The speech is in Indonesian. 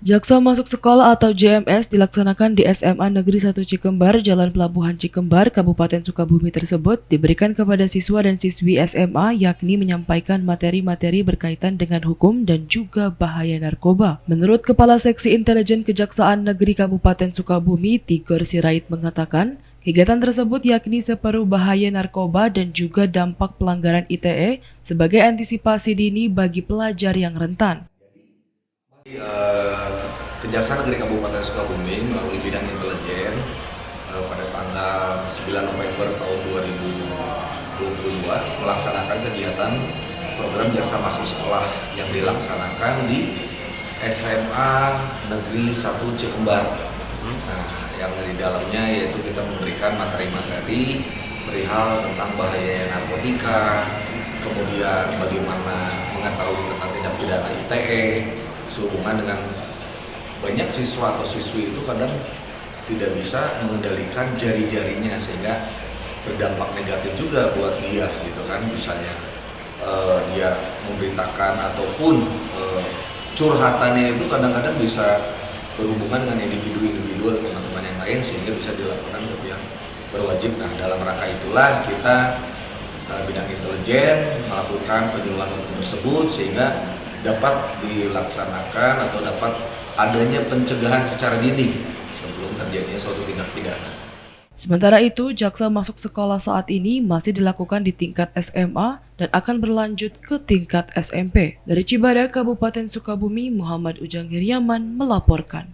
Jaksa Masuk Sekolah atau JMS dilaksanakan di SMA Negeri 1 Cikembar, Jalan Pelabuhan Cikembar, Kabupaten Sukabumi tersebut diberikan kepada siswa dan siswi SMA yakni menyampaikan materi-materi berkaitan dengan hukum dan juga bahaya narkoba. Menurut Kepala Seksi Intelijen Kejaksaan Negeri Kabupaten Sukabumi, Tigor Sirait mengatakan, kegiatan tersebut yakni separuh bahaya narkoba dan juga dampak pelanggaran ITE sebagai antisipasi dini bagi pelajar yang rentan. Kejaksaan Negeri Kabupaten Sukabumi melalui bidang intelijen pada tanggal 9 November tahun 2022 melaksanakan kegiatan program Jaksa Masuk Sekolah yang dilaksanakan di SMA Negeri 1 Cikembar. Nah, yang di dalamnya yaitu kita memberikan materi-materi perihal tentang bahaya narkotika, kemudian bagaimana mengetahui tentang tindak pidana ITE, sehubungan dengan banyak siswa atau siswi itu kadang tidak bisa mengendalikan jari-jarinya sehingga berdampak negatif juga buat dia gitu kan, misalnya dia memberitakan ataupun curhatannya itu kadang-kadang bisa berhubungan dengan individu-individu atau teman-teman yang lain sehingga bisa dilakukan ke pihak berwajib. Nah, dalam rangka itulah kita bidang intelijen melakukan penyuluhan hukum tersebut sehingga dapat dilaksanakan atau dapat adanya pencegahan secara dini sebelum terjadinya suatu tindak pidana. Sementara itu, jaksa masuk sekolah saat ini masih dilakukan di tingkat SMA dan akan berlanjut ke tingkat SMP. Dari Cibadak, Kabupaten Sukabumi, Muhammad Ujang Hiriaman melaporkan.